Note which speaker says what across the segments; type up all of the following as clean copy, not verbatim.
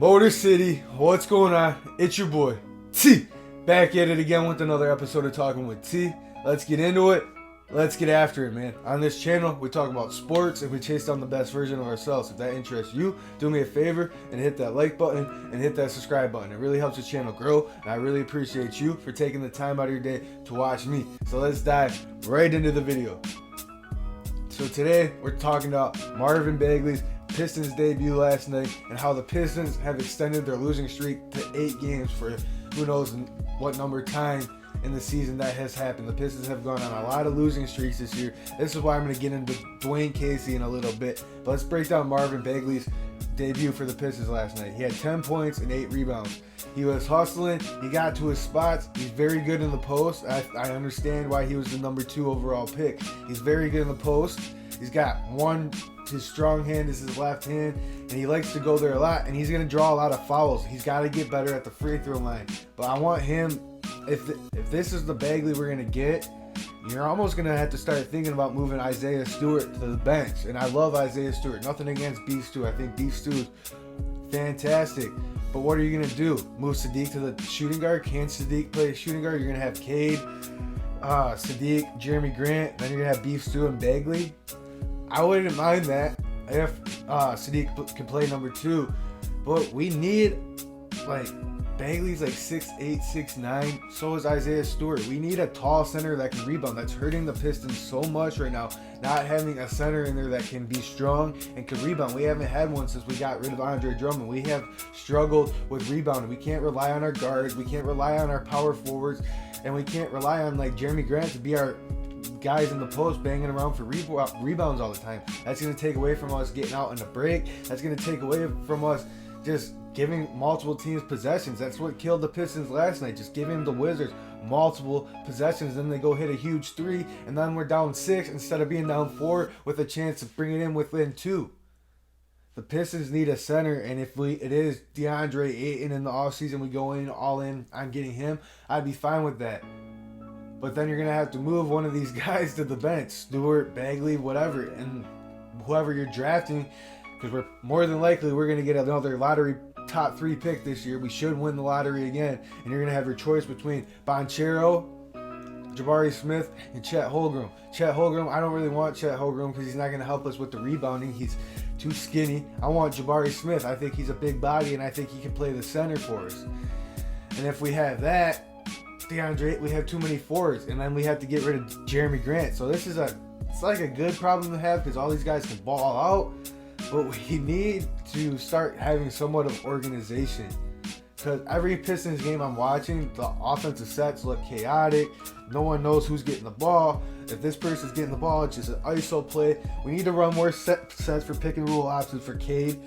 Speaker 1: Motor City, what's going on? It's your boy, T. Back at it again with another episode of Talking with T. Let's get into it. Let's get after it, man. On this channel, we talk about sports and we chase down the best version of ourselves. If that interests you, do me a favor and hit that like button and hit that subscribe button. It really helps the channel grow, and I really appreciate you for taking the time out of your day to watch me. So let's dive right into the video. So today, we're talking about Marvin Bagley's Pistons debut last night and how the Pistons have extended their losing streak to 8 games for who knows what number time in the season that has happened. The Pistons have gone on a lot of losing streaks this year. This is why I'm going to get into Dwayne Casey in a little bit. But let's break down Marvin Bagley's debut for the Pistons last night. He had 10 points and 8 rebounds. He was hustling. He got to his spots. He's very good in the post. I understand why he was the number 2 overall pick. He's very good in the post. He's got his strong hand is his left hand, and he likes to go there a lot, and he's going to draw a lot of fouls. He's got to get better at the free throw line. But I want him, if this is the Bagley we're going to get, you're almost going to have to start thinking about moving Isaiah Stewart to the bench. And I love Isaiah Stewart. Nothing against Beef Stew. I think Beef Stew is fantastic. But what are you going to do? Move Sadiq to the shooting guard? Can Sadiq play shooting guard? You're going to have Cade, Sadiq, Jeremy Grant. Then you're going to have Beef Stew and Bagley. I wouldn't mind that if Sadiq can play number 2. But we need, Bagley's 6'8", 6'9". So is Isaiah Stewart. We need a tall center that can rebound. That's hurting the Pistons so much right now. Not having a center in there that can be strong and can rebound. We haven't had one since we got rid of Andre Drummond. We have struggled with rebounding. We can't rely on our guards. We can't rely on our power forwards. And we can't rely on Jeremy Grant to be our guys in the post banging around for rebounds all the time. That's going to take away from us getting out in the break. That's going to take away from us just giving multiple teams possessions. That's what killed the Pistons last night, just giving the Wizards multiple possessions. Then they go hit a huge 3, and then we're down 6 instead of being down 4 with a chance to bring it in within 2. The Pistons need a center, and if it is DeAndre Ayton in the offseason, we go in all in on getting him, I'd be fine with that. But then you're going to have to move one of these guys to the bench, Stewart, Bagley, whatever, and whoever you're drafting, because we're going to get another lottery top 3 pick this year. We should win the lottery again, and you're going to have your choice between Banchero, Jabari Smith, and Chet Holmgren. Chet Holmgren, I don't really want Chet Holmgren because he's not going to help us with the rebounding. He's too skinny. I want Jabari Smith. I think he's a big body, and I think he can play the center for us. And if we have that, DeAndre, we have too many forwards, and then we have to get rid of Jeremy Grant. So this is it's like a good problem to have because all these guys can ball out, but we need to start having somewhat of organization. Because every Pistons game I'm watching, the offensive sets look chaotic. No one knows who's getting the ball. If this person's getting the ball, it's just an ISO play. We need to run more sets for pick and roll options for Cade.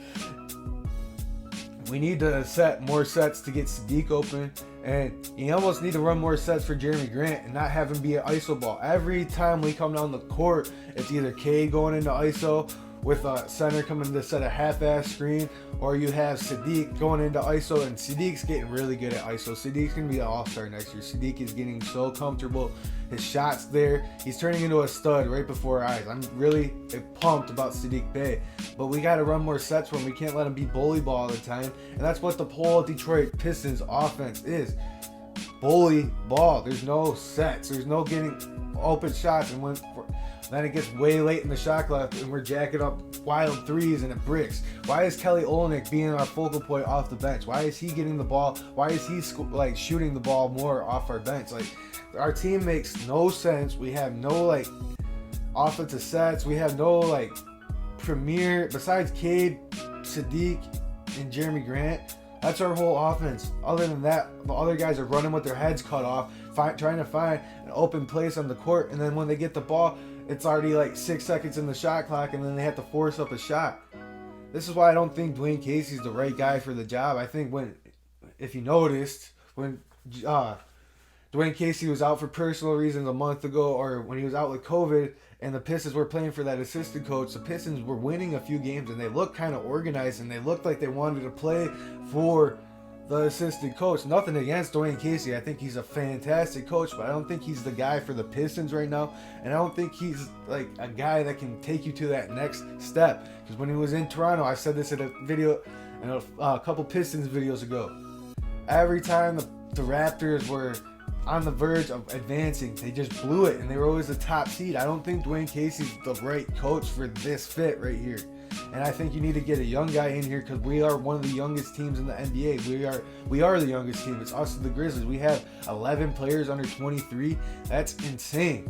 Speaker 1: We need to set more sets to get Sadiq open. And you almost need to run more sets for Jeremy Grant and not have him be an ISO ball. Every time we come down the court, it's either Cade going into ISO with a center coming to set a half-ass screen, or you have Sadiq going into ISO, and Sadiq's getting really good at ISO. Sadiq's going to be an all-star next year. Sadiq is getting so comfortable. His shot's there. He's turning into a stud right before our eyes. I'm really pumped about Sadiq Bey. But we got to run more sets for him. We can't let him be bully ball all the time. And that's what the whole Detroit Pistons offense is. Bully ball. There's no sets. There's no getting open shots. And then it gets way late in the shot clock and we're jacking up wild 3s and it bricks. Why is Kelly Olynyk being our focal point off the bench? Why is he getting the ball? Why is he shooting the ball more off our bench? Our team makes no sense. We have no offensive sets. We have no premier besides Cade, Sadiq, and Jeremy Grant. That's our whole offense. Other than that, the other guys are running with their heads cut off, trying to find an open place on the court, and then when they get the ball, it's already 6 seconds in the shot clock, and then they have to force up a shot. This is why I don't think Dwayne Casey's the right guy for the job. I think if you noticed, when Dwayne Casey was out for personal reasons a month ago, or when he was out with COVID, and the Pistons were playing for that assistant coach, the Pistons were winning a few games, and they looked kind of organized, and they looked like they wanted to play for the assistant coach. Nothing against Dwayne Casey. I think he's a fantastic coach, but I don't think he's the guy for the Pistons right now. And I don't think he's like a guy that can take you to that next step. Because when he was in Toronto, I said this in a video and a couple Pistons videos ago. Every time the Raptors were on the verge of advancing, they just blew it, and they were always the top seed. I don't think Dwayne Casey's the right coach for this fit right here. And I think you need to get a young guy in here because we are one of the youngest teams in the NBA. We are the youngest team. It's us and the Grizzlies. We have 11 players under 23. That's insane.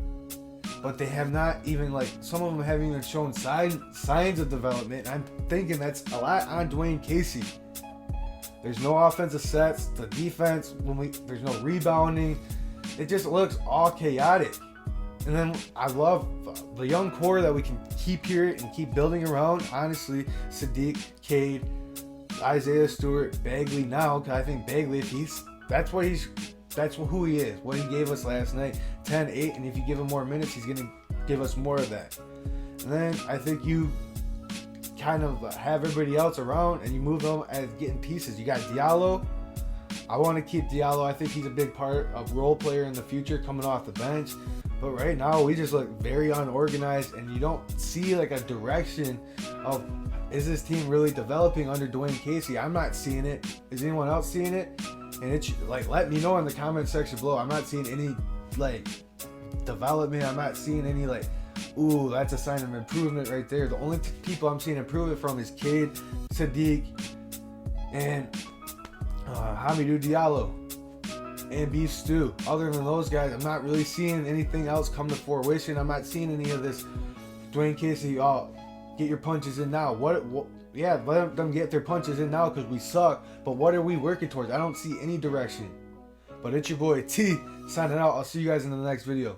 Speaker 1: But they have not even, like, some of them haven't even shown signs of development. I'm thinking that's a lot on Dwayne Casey. There's no offensive sets. The defense, there's no rebounding. It just looks all chaotic. And then I love the young core that we can keep here and keep building around. Honestly, Sadiq, Cade, Isaiah Stewart, Bagley now, because I think Bagley, that's who he is. What he gave us last night, 10-8, and if you give him more minutes, he's going to give us more of that. And then I think you kind of have everybody else around and you move them as getting pieces. You got Diallo. I want to keep Diallo. I think he's a big part of role player in the future coming off the bench. But right now, we just look very unorganized, and you don't see like a direction of, is this team really developing under Dwayne Casey? I'm not seeing it. Is anyone else seeing it? And it's like, let me know in the comment section below. I'm not seeing any like development. I'm not seeing any like, ooh, that's a sign of improvement right there. The only people I'm seeing improvement from is Cade, Sadiq, and Hamidou Diallo. And Beef Stew. Other than those guys, I'm not really seeing anything else come to fruition. I'm not seeing any of this Dwayne Casey, get your punches in now. Yeah, let them get their punches in now because we suck. But what are we working towards? I don't see any direction. But it's your boy T signing out. I'll see you guys in the next video.